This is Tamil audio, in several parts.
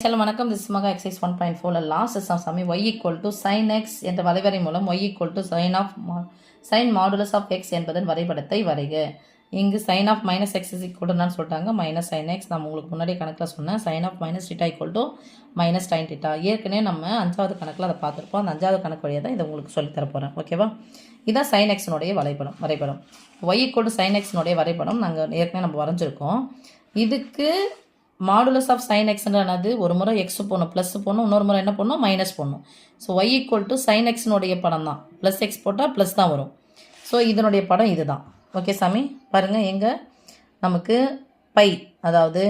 ஹலோ வணக்கம், திஸ் மகா எக்ஸைஸ் 1.4 லாஸ்ட் எக்ஸாம் சாமி y equal to sine X என்ற வரைவரை மூலம் y equal to sine modulus of X என்பதன் வரைபடத்தை வரைக. இங்கு sine of minus X is equal to சொல்லிட்டாங்க மைனஸ் சைன் எக்ஸ். நான் உங்களுக்கு முன்னாடி கணக்கில் சொன்னேன் sine of minus theta equal to minus sine theta. ஏற்கனவே நம்ம 5வது கணக்கில் அதை பார்த்துருப்போம். அந்த 5வது கணக்கு வழியாக தான் இதை உங்களுக்கு சொல்லித்தர போகிறேன். ஓகேவா? இதான் சைன் எக்ஸினுடைய வரைபடம் y ஈக்குவல் டு சைன் எக்ஸினுடைய வரைபடம் நாங்கள் ஏற்கனவே நம்ம வரைஞ்சிருக்கோம். இதுக்கு மாடுலஸ் ஆஃப் சைன் எக்ஸ்ன்றது ஒரு முறை எக்ஸ் போடணும், ப்ளஸ் போடணும், இன்னொரு முறை என்ன பண்ணணும், மைனஸ் போடணும். So y equal to sine எக்ஸ்னுடைய படம் தான். ப்ளஸ் எக்ஸ் போட்டால் ப்ளஸ் தான் வரும். ஸோ இதனுடைய படம் இது தான். ஓகே சாமி, பாருங்கள். எங்கே நமக்கு பை, அதாவது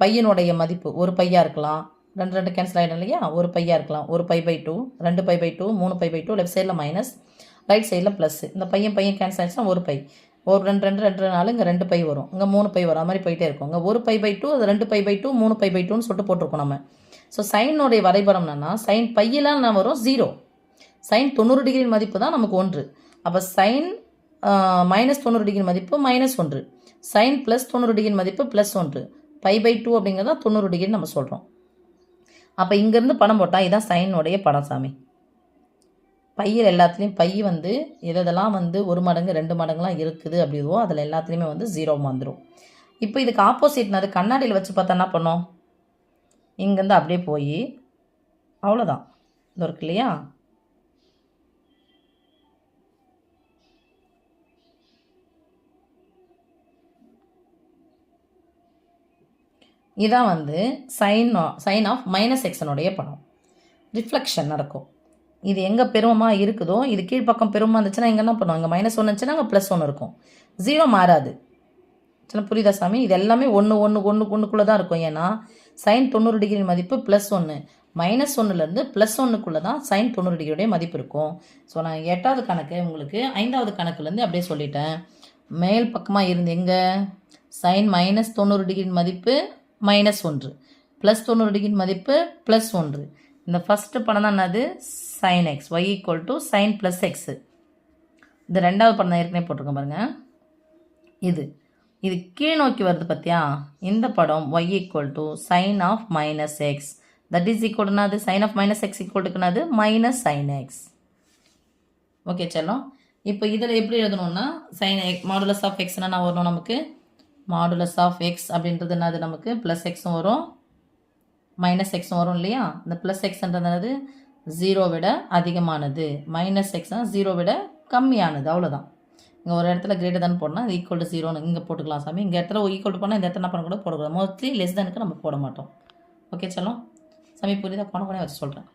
பையனுடைய மதிப்பு ஒரு பையாக இருக்கலாம், ரெண்டு கேன்சல் ஆகிடும் இல்லையா, ஒரு பையாக இருக்கலாம், ஒரு π/2, 2π/2, 3π/2, லெஃப்ட் சைடில் மைனஸ், ரைட் சைடில் ப்ளஸ். இந்த பையன் கேன்சல் ஆகிடுச்சுன்னா ஒரு பை, ஒரு 2 இங்கே 2 பை வரும், இங்கே 3 பை வரும். அது மாதிரி போயிட்டே இருக்கும். இங்கே ஒரு π/2, அது 2π/2, 3π/2ன்னு சொல்லிட்டு போட்டிருக்கோம் நம்ம. ஸோ சைனுடைய வரைபடம் என்னன்னா, சைன் பையெல்லாம் நான் வரும் 0, சைன் 90 டிகிரி மதிப்பு தான் நமக்கு 1. அப்போ சைன் மைனஸ் 90 டிகிரி மதிப்பு -1, சைன் ப்ளஸ் 90 டிகிரி மதிப்பு +1, π/2 அப்படிங்கிறதா 90 டிகிரி நம்ம சொல்கிறோம். அப்போ இங்கேருந்து படம் போட்டால் இதுதான் சைனுடைய படம் சாமி. பையில் எல்லாத்துலேயும் பை எதெல்லாம் 1 மடங்கு 2 மடங்குலாம் இருக்குது அப்படிவோ அதில் எல்லாத்துலேயுமே 0 வந்துடும். இப்போ இதுக்கு ஆப்போசிட்னது கண்ணாடியில் வச்சு பார்த்தா என்ன பண்ணோம், இங்கேருந்து அப்படியே போய் அவ்வளோதான், இது இருக்கு இல்லையா, இதான் சைன் ஆஃப் மைனஸ் எக்ஸனுடைய படம். ரிஃப்ளெக்ஷன் நடக்கும். இது எங்கே பெருமமாக இருக்குதோ, இது கீழ்ப்பக்கம் பெருமமாக இருந்துச்சுன்னா இங்கே என்ன பண்ணுவோம், இங்கே -1 இருந்துச்சுன்னா அங்கே +1 இருக்கும், 0 மாறாது. சரி, புரியுதா சாமி? இது எல்லாமே ஒன்றுக்குள்ளே தான் இருக்கும். ஏன்னா சைன் 90 டிகிரி மதிப்பு +1, -1லேருந்து +1க்குள்ளே தான் சைன் 90 டிகிரியுடைய மதிப்பு இருக்கும். ஸோ நான் 8வது கணக்கு உங்களுக்கு 5வது கணக்குலேருந்து அப்படியே சொல்லிட்டேன். மேல் பக்கமாக இருந்து எங்கே சைன் -90 டிகிரி மதிப்பு -1, +90 டிகிரி மதிப்பு +1. இந்த ஃபஸ்ட்டு படம் தான் என்னது, sine X, y equal to sine plus X. இந்த 2வது படம் தான் ஏற்கனவே போட்டிருக்கோம் பாருங்கள். இது கீழ் நோக்கி வருது பார்த்தியா, இந்த படம் y equal to sine of minus X, that is equal டுனாது sine of minus X equal டுக்குனாது மைனஸ் சைன் எக்ஸ். ஓகே செல்லம். இப்போ இதில் எப்படி எழுதணும்னா, சைன் மாடுலஸ் ஆஃப் எக்ஸ்னா என்ன வரணும் நமக்கு, மாடுலஸ் ஆஃப் எக்ஸ் அப்படின்றது என்னது நமக்கு ப்ளஸ் எக்ஸும் வரும் மைனஸ் எக்ஸும் வரும் இல்லையா. இந்த ப்ளஸ் எக்ஸ்ன்றது 0 விட அதிகமானது, மைனஸ் எக்ஸ்னால் 0 விட கம்மியானது, அவ்வளோதான். இங்கே ஒரு இடத்துல கிரேட்டர் தான் போடணும், அது ஈக்குவல் டு 0ன்னு இங்கே போட்டுக்கலாம் சாமி. இங்கே இடத்துல ஈக்குவல் டு போனால் இந்த இடத்துல என்ன பண்ண கூட போடக்கூடாது, மோஸ்ட்லி லெஸ் தேனுக்கு நம்ம போட மாட்டோம். ஓகே செல்லம் சாமி, புரியுதா? போன வச்சு சொல்கிறேன்.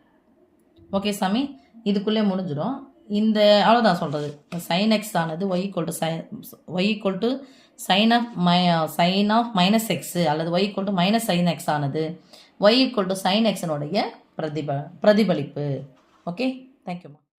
ஓகே சாமி, இதுக்குள்ளே முடிஞ்சிடும். இந்த அவ்வளோதான் சொல்கிறது. சைன் எக்ஸ் ஆனது y equal to sine of minus X அல்லது y equal to minus sine X ஆனது y ஈக்குவல் டு சைன் எக்ஸனுடைய பிரதிபலிப்பு. Okay, thank you.